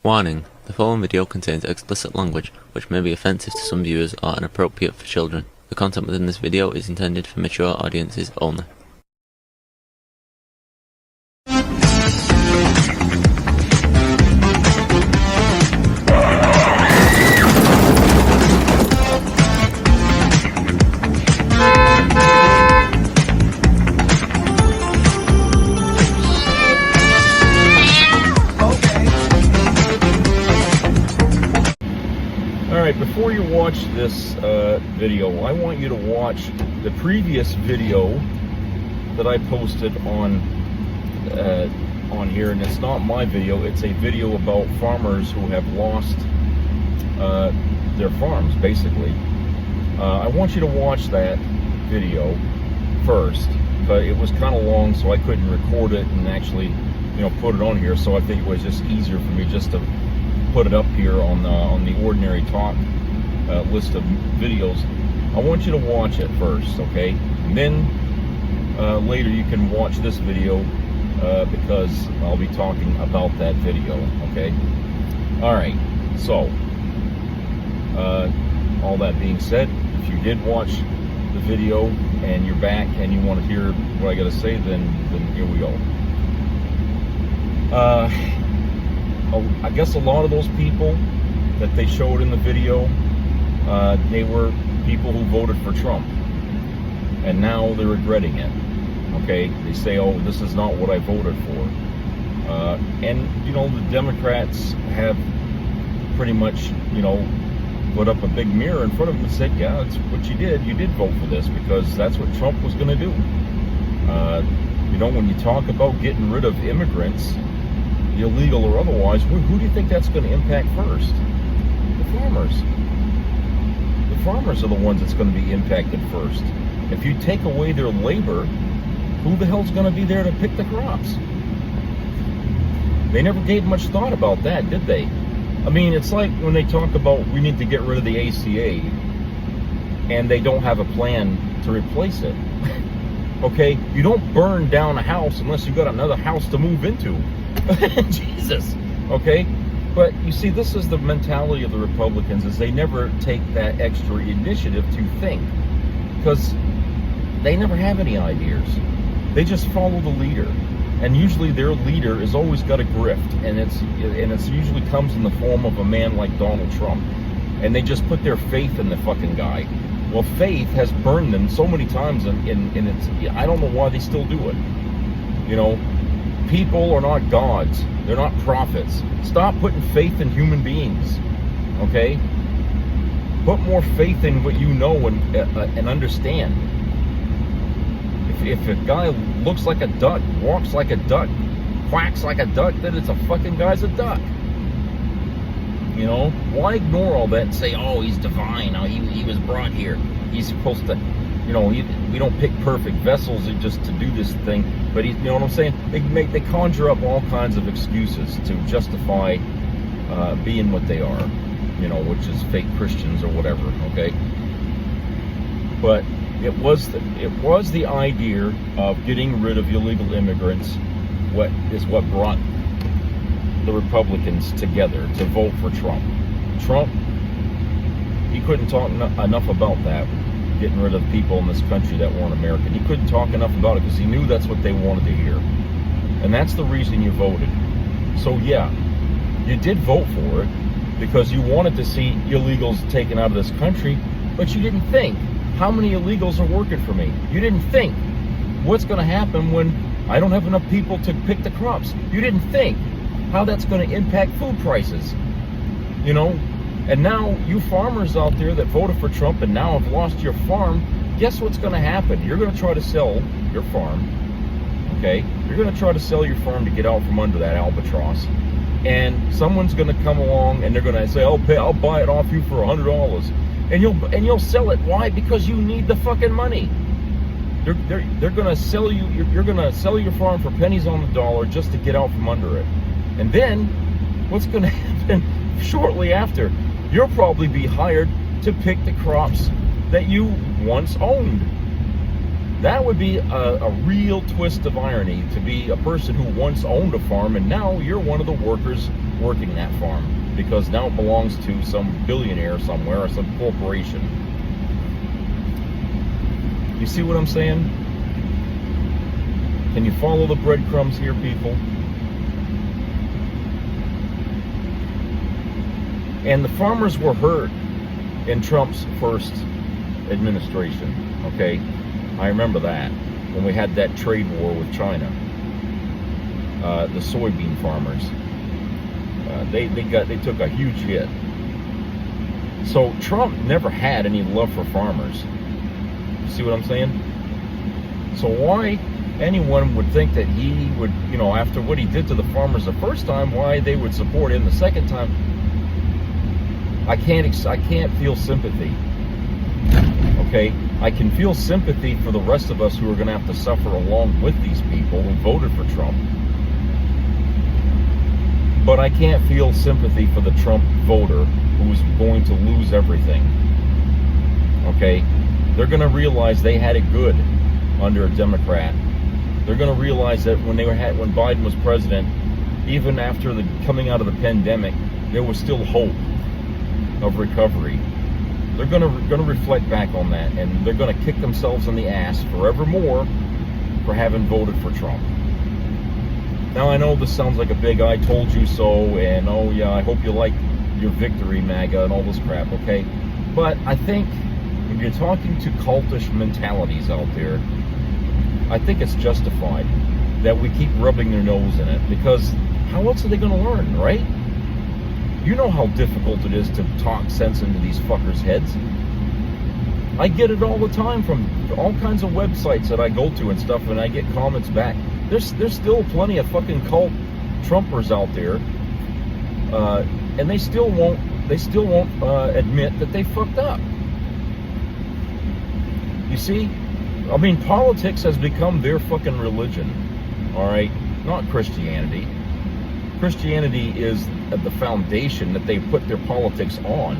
Warning: the following video contains explicit language which may be offensive to some viewers or inappropriate for children. The content within this video is intended for mature audiences only. Alright, before you watch this video, I want you to watch the previous video that I posted on here, and it's not my video, it's a video about farmers who have lost their farms, basically. I want you to watch that video first, but it was kind of long, so I couldn't record it and actually, put it on here, so I think it was just easier for me just to put it up here on the ordinary talk list of videos. I want you to watch it first, okay? And then later you can watch this video because I'll be talking about that video, okay? Alright, so all that being said, if you did watch the video and you're back and you want to hear what I gotta say, then here we go. I guess a lot of those people that they showed in the video, they were people who voted for Trump, and now they're regretting it. Okay, they say, "Oh, this is not what I voted for," and the Democrats have pretty much, put up a big mirror in front of them and said, "Yeah, that's what you did. You did vote for this because that's what Trump was going to do." When you talk about getting rid of immigrants, illegal or otherwise, who do you think that's going to impact first? The farmers. The farmers are the ones that's going to be impacted first. If you take away their labor, who the hell's going to be there to pick the crops? They never gave much thought about that, did they? I mean, it's like when they talk about we need to get rid of the ACA, and they don't have a plan to replace it. Okay, you don't burn down a house unless you've got another house to move into. Jesus, okay? But you see, this is the mentality of the Republicans, is they never take that extra initiative to think, because they never have any ideas. They just follow the leader, and usually their leader has always got a grift, and it's usually comes in the form of a man like Donald Trump, and they just put their faith in the fucking guy. Well, faith has burned them so many times, and it's, I don't know why they still do it. People are not gods. They're not prophets. Stop putting faith in human beings, okay? Put more faith in what you know and understand. If a guy looks like a duck, walks like a duck, quacks like a duck, then it's a fucking guy's a duck. Why ignore all that and say, "Oh, he's divine. Oh, he was brought here. He's supposed to." We don't pick perfect vessels just to do this thing, but you know what I'm saying? They conjure up all kinds of excuses to justify being what they are, which is fake Christians or whatever. Okay, but it was the idea of getting rid of illegal immigrants what brought the Republicans together to vote for Trump. Trump, he couldn't talk enough about that. Getting rid of people in this country that weren't American. He couldn't talk enough about it because he knew that's what they wanted to hear. And that's the reason you voted. So yeah, you did vote for it because you wanted to see illegals taken out of this country, but you didn't think, how many illegals are working for me? You didn't think, what's going to happen when I don't have enough people to pick the crops? You didn't think how that's going to impact food prices. And now, you farmers out there that voted for Trump and now have lost your farm, guess what's going to happen? You're going to try to sell your farm, okay? You're going to try to sell your farm to get out from under that albatross. And someone's going to come along and they're going to say, I'll buy it off you for $100. And you'll sell it. Why? Because you need the fucking money. They're going to sell you, you're going to sell your farm for pennies on the dollar just to get out from under it. And then, what's going to happen shortly after? You'll probably be hired to pick the crops that you once owned. That would be a real twist of irony, to be a person who once owned a farm and now you're one of the workers working that farm, because now it belongs to some billionaire somewhere or some corporation. You see what I'm saying? Can you follow the breadcrumbs here, people? And the farmers were hurt in Trump's first administration, okay? I remember that, when we had that trade war with China. The soybean farmers, they took a huge hit. So Trump never had any love for farmers. You see what I'm saying? So why anyone would think that he would, you know, after what he did to the farmers the first time, why they would support him the second time? I can't feel sympathy. Okay, I can feel sympathy for the rest of us who are going to have to suffer along with these people who voted for Trump. But I can't feel sympathy for the Trump voter who's going to lose everything. Okay, they're going to realize they had it good under a Democrat. They're going to realize that when Biden was president, even after the coming out of the pandemic, there was still hope of recovery. They're going to reflect back on that, and they're going to kick themselves in the ass forevermore for having voted for Trump. Now, I know this sounds like a big I told you so, and oh yeah, I hope you like your victory, MAGA, and all this crap, okay? But I think when you're talking to cultish mentalities out there, I think it's justified that we keep rubbing their nose in it, because how else are they going to learn, right? You know how difficult it is to talk sense into these fuckers' heads. I get it all the time from all kinds of websites that I go to and stuff, and I get comments back. There's still plenty of fucking cult Trumpers out there, and they still won't admit that they fucked up. You see, I mean, politics has become their fucking religion. All right, not Christianity. Christianity is the foundation that they put their politics on,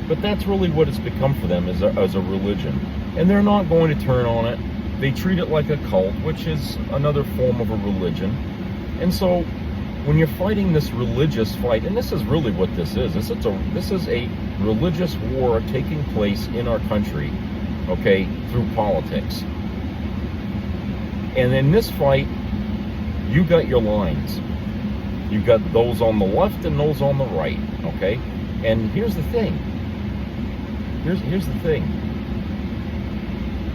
but that's really what it's become for them as a religion, and they're not going to turn on it. They treat it like a cult, which is another form of a religion. And so when you're fighting this religious fight, and this is really what this is a religious war taking place in our country, okay, through politics. And in this fight, you got your lines. You've got those on the left and those on the right, okay? And here's the thing. Here's the thing.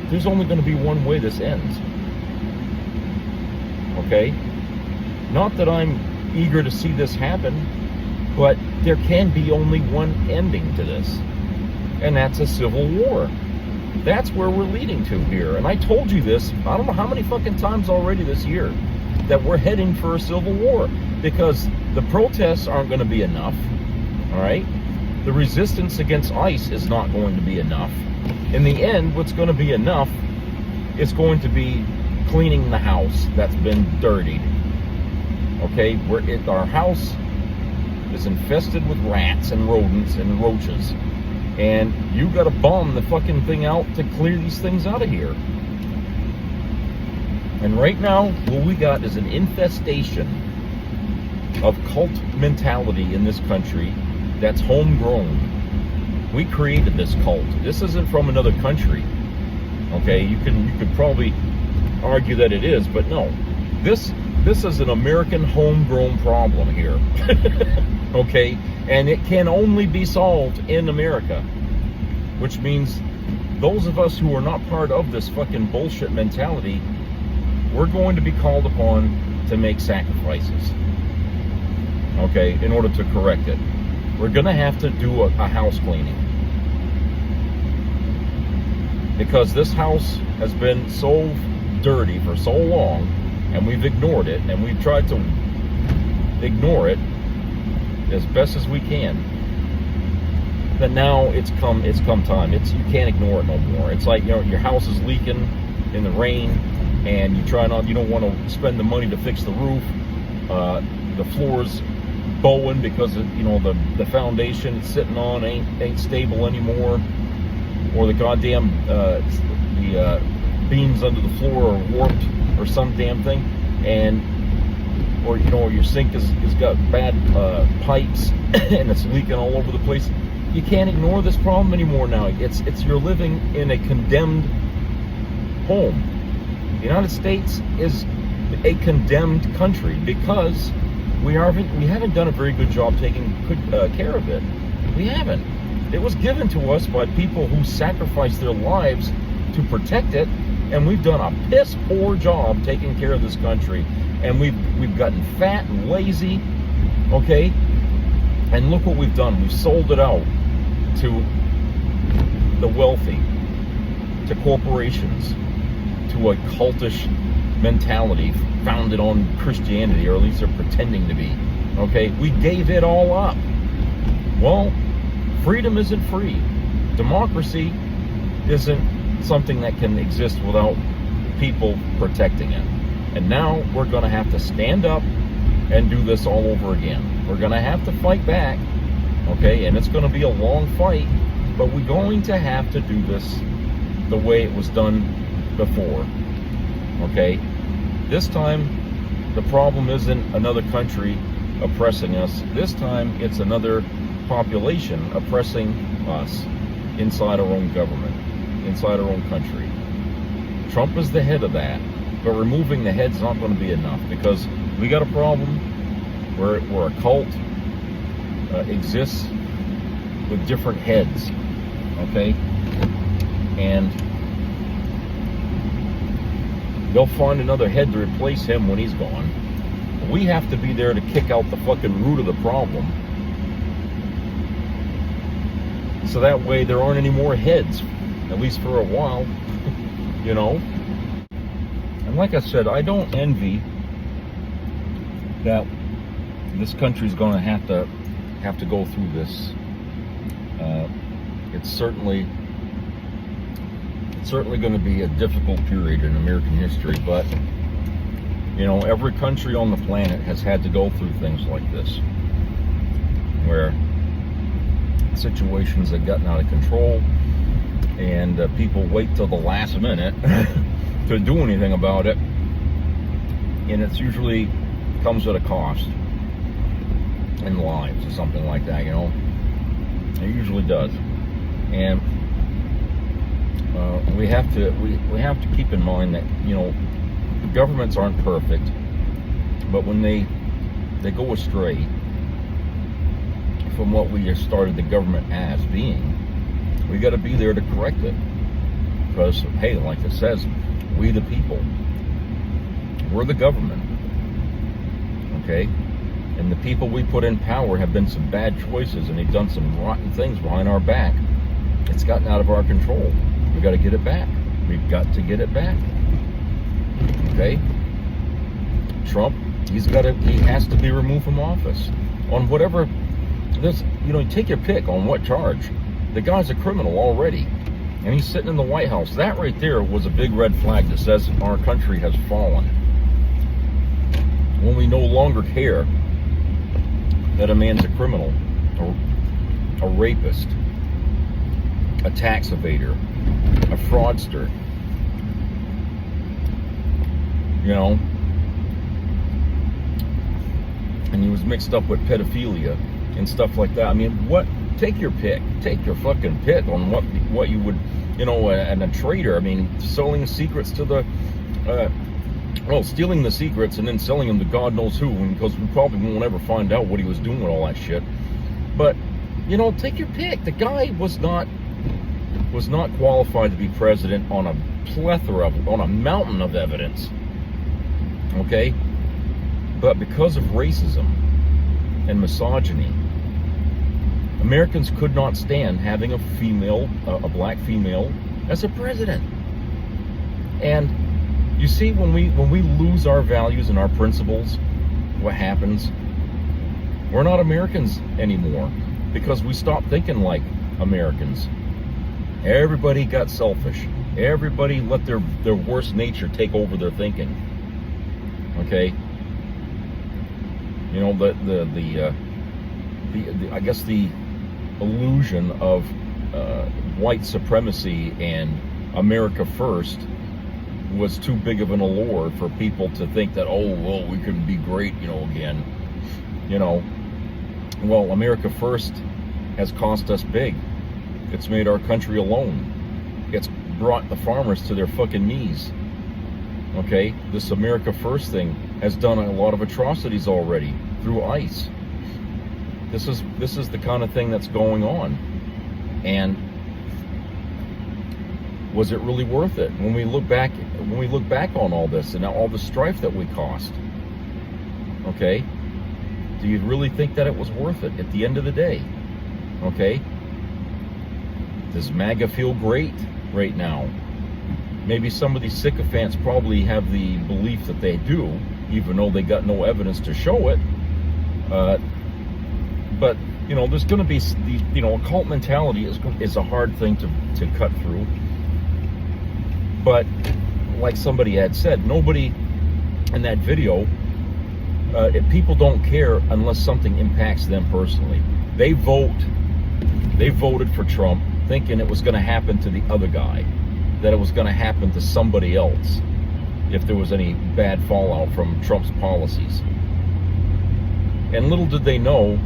There's only going to be one way this ends. Okay? Not that I'm eager to see this happen, but there can be only one ending to this. And that's a civil war. That's where we're leading to here. And I told you this, I don't know how many fucking times already this year, that we're heading for a civil war, because the protests aren't going to be enough. All right? The resistance against ICE is not going to be enough. In the end, what's going to be enough is going to be cleaning the house that's been dirtied. Okay? Our house is infested with rats and rodents and roaches. And you got to bomb the fucking thing out to clear these things out of here. And right now, what we got is an infestation of cult mentality in this country that's homegrown. We created this cult. This isn't from another country. Okay, you could probably argue that it is, but no. This is an American homegrown problem here. Okay, and it can only be solved in America, which means those of us who are not part of this fucking bullshit mentality, we're going to be called upon to make sacrifices, okay, in order to correct it. We're going to have to do a house cleaning, because this house has been so dirty for so long, and we've ignored it, and we've tried to ignore it as best as we can, that now it's come time. You can't ignore it no more. It's like, you know, your house is leaking in the rain, and you don't want to spend the money to fix the roof. The floor's bowing because the foundation it's sitting on ain't stable anymore, or the goddamn beams under the floor are warped or some damn thing, and or your sink has got bad pipes and it's leaking all over the place. You can't ignore this problem anymore now. It's you're living in a condemned home. The United States is a condemned country because we haven't done a very good job taking good care of it. We haven't. It was given to us by people who sacrificed their lives to protect it, and we've done a piss poor job taking care of this country. And we've gotten fat and lazy, okay? And look what we've done. We've sold it out to the wealthy, to corporations, to a cultish mentality founded on Christianity, or at least they're pretending to be, okay? We gave it all up. Well, freedom isn't free. Democracy isn't something that can exist without people protecting it. And now we're going to have to stand up and do this all over again. We're going to have to fight back, okay? And it's going to be a long fight, but we're going to have to do this the way it was done before, okay? This time, the problem isn't another country oppressing us. This time, it's another population oppressing us inside our own government, inside our own country. Trump is the head of that. But removing the head's not going to be enough, because we got a problem where a cult exists with different heads, okay? And they'll find another head to replace him when he's gone. We have to be there to kick out the fucking root of the problem, so that way there aren't any more heads, at least for a while, you know? And like I said, I don't envy that this country's going to have to go through this. It's certainly going to be a difficult period in American history, but every country on the planet has had to go through things like this, where situations have gotten out of control, and people wait till the last minute to do anything about it, and it's usually comes at a cost in lives or something like that. It usually does, and we have to keep in mind that governments aren't perfect, but when they go astray from what we started the government as being, we got to be there to correct it, because hey, like it says, we the people, we're the government, okay? And the people we put in power have been some bad choices, and they've done some rotten things behind our back. It's gotten out of our control. We got to get it back. We've got to get it back, okay? Trump, he has to be removed from office on whatever this, take your pick on what charge. The guy's a criminal already, and he's sitting in the White House. That right there was a big red flag that says our country has fallen. When we no longer care that a man's a criminal, or a rapist, a tax evader, a fraudster, and he was mixed up with pedophilia and stuff like that. I mean, take your pick. Take your fucking pick on what you would, and a traitor. I mean, selling secrets to the, stealing the secrets and then selling them to God knows who, because we probably won't ever find out what he was doing with all that shit. But, take your pick. The guy was not qualified to be president on a mountain of evidence. Okay? But because of racism and misogyny, Americans could not stand having a black female as a president. And you see, when we lose our values and our principles, what happens? We're not Americans anymore, because we stopped thinking like Americans. Everybody got selfish. Everybody let their worst nature take over their thinking. Okay? I guess the illusion of white supremacy and America first was too big of an allure for people to think that, oh, well, we can be great, again. Well, America First has cost us big. It's made our country alone. It's brought the farmers to their fucking knees. Okay? This America First thing has done a lot of atrocities already through ICE. This is the kind of thing that's going on. And was it really worth it? When we look back on all this and all the strife that we caused, okay? Do you really think that it was worth it at the end of the day? Okay? Does MAGA feel great right now? Maybe some of these sycophants probably have the belief that they do, even though they got no evidence to show it. But there's going to be a cult mentality is a hard thing to cut through. But like somebody had said, nobody in that video, if people don't care unless something impacts them personally. They voted for Trump thinking it was going to happen to the other guy, that it was going to happen to somebody else if there was any bad fallout from Trump's policies. And little did they know,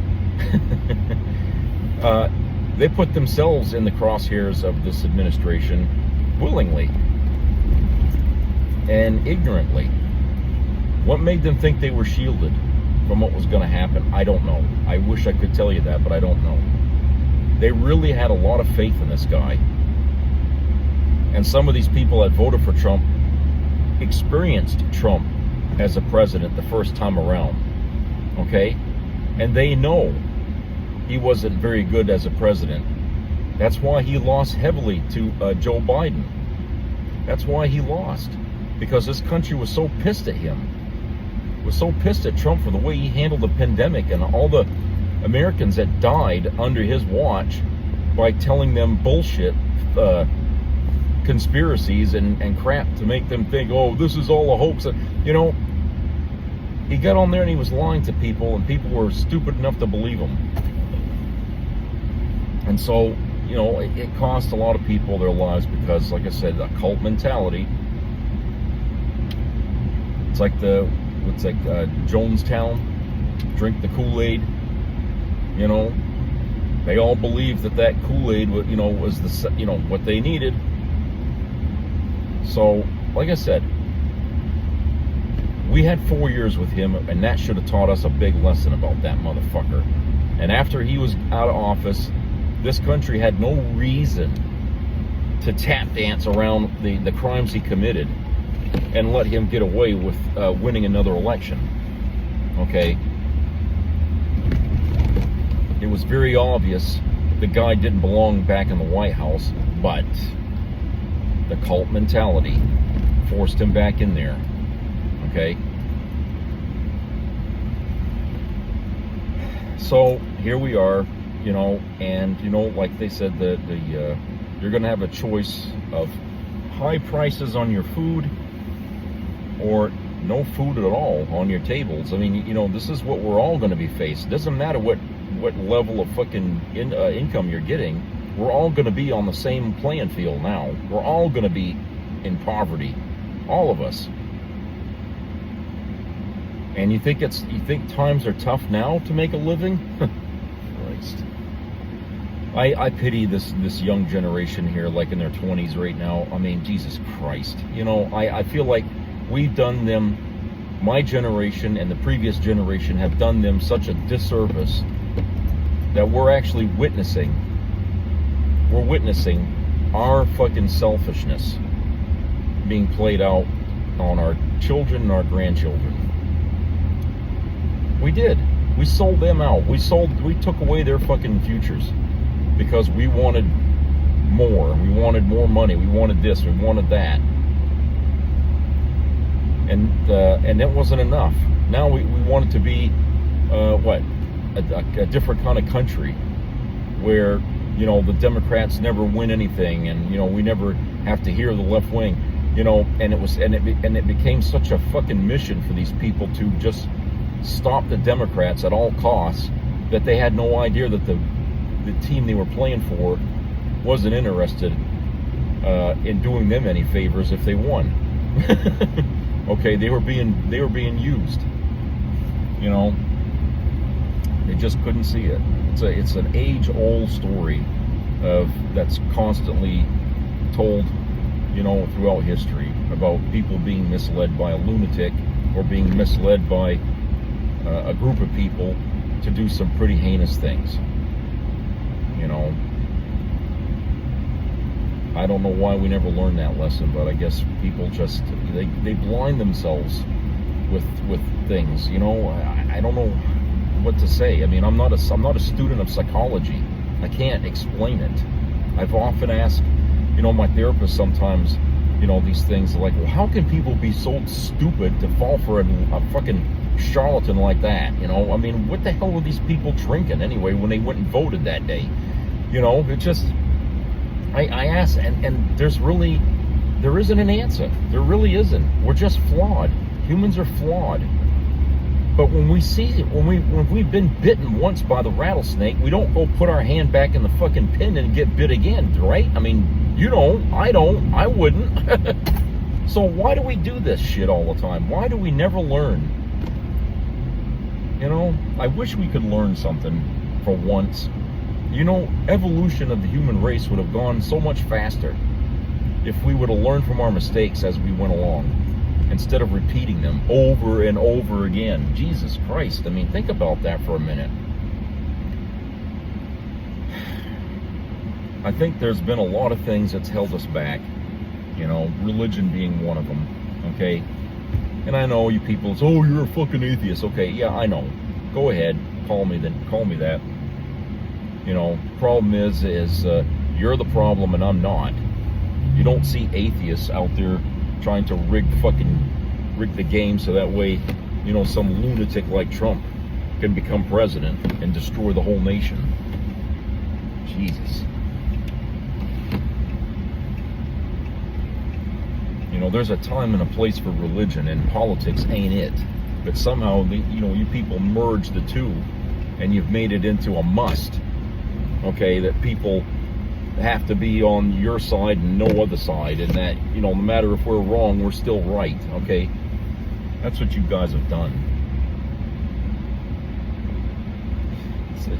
they put themselves in the crosshairs of this administration willingly and ignorantly. What made them think they were shielded from what was going to happen? I don't know. I wish I could tell you that, but I don't know. They really had a lot of faith in this guy. And some of these people that voted for Trump experienced Trump as a president the first time around. Okay? And they know he wasn't very good as a president. That's why he lost heavily to Joe Biden. That's why he lost. Because this country was so pissed at him. Was so pissed at Trump for the way he handled the pandemic and all the Americans that died under his watch by telling them bullshit conspiracies and crap to make them think, oh, this is all a hoax. He got on there and he was lying to people, and people were stupid enough to believe him. And so, it cost a lot of people their lives because, like I said, a cult mentality. It's like Jonestown, drink the Kool-Aid. They all believed that Kool-Aid, was what they needed. So, like I said, we had 4 years with him, and that should have taught us a big lesson about that motherfucker. And after he was out of office, this country had no reason to tap dance around the crimes he committed and let him get away with winning another election. Okay? It was very obvious the guy didn't belong back in the White House, but the cult mentality forced him back in there. Okay? So here we are, and like they said, you're going to have a choice of high prices on your food or no food at all on your tables. I mean, this is what we're all going to be faced. It doesn't matter what level of fucking income you're getting. We're all going to be on the same playing field now. We're all going to be in poverty, all of us. And you think times are tough now to make a living? Christ. I pity this young generation here, like in their 20s right now. I mean, Jesus Christ. I feel like we've done them, my generation and the previous generation have done them such a disservice that we're actually witnessing our fucking selfishness being played out on our children and our grandchildren. We did. We sold them out. We took away their fucking futures because we wanted more. We wanted more money. We wanted this. We wanted that. And that wasn't enough. Now we want it to be a different kind of country where the Democrats never win anything, and we never have to hear the left wing, and it became such a fucking mission for these people to just stop the Democrats at all costs that they had no idea that the team they were playing for wasn't interested in doing them any favors if they won. Okay, they were being used. You know, they just couldn't see it. It's an age-old story that's constantly told, you know, throughout history about people being misled by a lunatic or being misled by a group of people to do some pretty heinous things. You know, I don't know why we never learned that lesson, but I guess people just they blind themselves with things. You know, I don't know what to say. I mean, I'm not a student of psychology. I can't explain it. I've often asked, you know, my therapist sometimes, you know, these things like, well, how can people be so stupid to fall for a fucking charlatan like that? You know, I mean, what the hell were these people drinking anyway when they went and voted that day? You know, it just, I ask, and there isn't an answer. There really isn't. We're just flawed. Humans are flawed. But when we've been bitten once by the rattlesnake, we don't go put our hand back in the fucking pin and get bit again, right? I mean, you don't, I wouldn't. So why do we do this shit all the time? Why do we never learn? You know, I wish we could learn something for once. You know, evolution of the human race would have gone so much faster if we would have learned from our mistakes as we went along, instead of repeating them over and over again. Jesus Christ, I mean, think about that for a minute. I think there's been a lot of things that's held us back, you know, religion being one of them, okay? And I know you people say, oh, you're a fucking atheist. Okay, yeah, I know. Go ahead, call me that. You know, problem is you're the problem and I'm not. You don't see atheists out there trying to rig the game so that way, you know, some lunatic like Trump can become president and destroy the whole nation. Jesus. You know, there's a time and a place for religion, and politics ain't it. But somehow, you know, you people merge the two, and you've made it into a must. Okay, that people have to be on your side and no other side, and that, you know, no matter if we're wrong, we're still right. Okay, that's what you guys have done.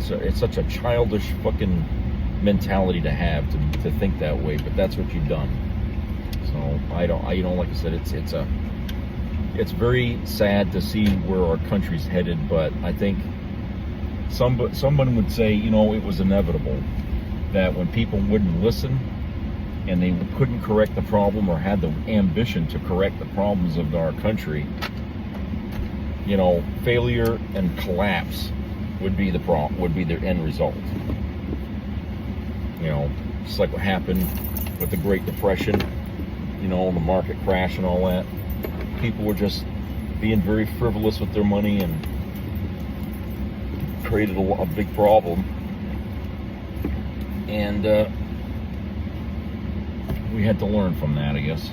It's such a childish fucking mentality to have, to think that way, but that's what you've done. So you know, like I said, it's very sad to see where our country's headed, but I think someone would say, you know, it was inevitable that when people wouldn't listen and they couldn't correct the problem or had the ambition to correct the problems of our country, you know, failure and collapse would be the end result. You know, just like what happened with the Great Depression, you know, the market crash and all that. People were just being very frivolous with their money and created a big problem. And we had to learn from that, I guess.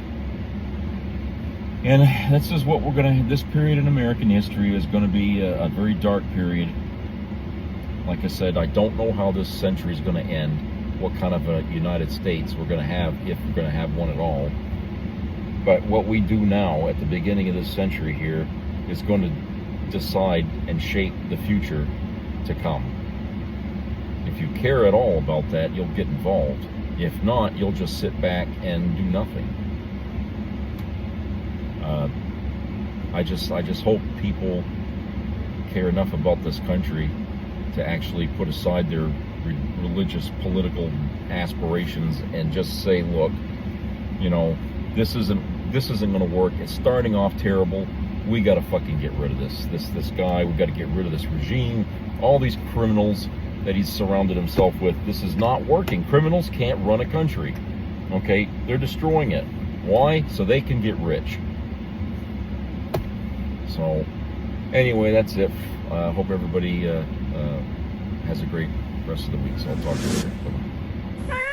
And this is what this period in American history is going to be a very dark period. Like I said, I don't know how this century is going to end, what kind of a United States we're going to have, if we're going to have one at all. But what we do now at the beginning of this century here is going to decide and shape the future to come. If you care at all about that, you'll get involved. If not, you'll just sit back and do nothing. I just hope people care enough about this country to actually put aside their religious, political aspirations and just say, look, you know, this isn't going to work. It's starting off terrible. We got to fucking get rid of this guy. We got to get rid of this regime. All these criminals that he's surrounded himself with. This is not working. Criminals can't run a country. Okay, they're destroying it. Why? So they can get rich. So, anyway, that's it. Hope everybody has a great rest of the week. So I'll talk to you later. Bye-bye.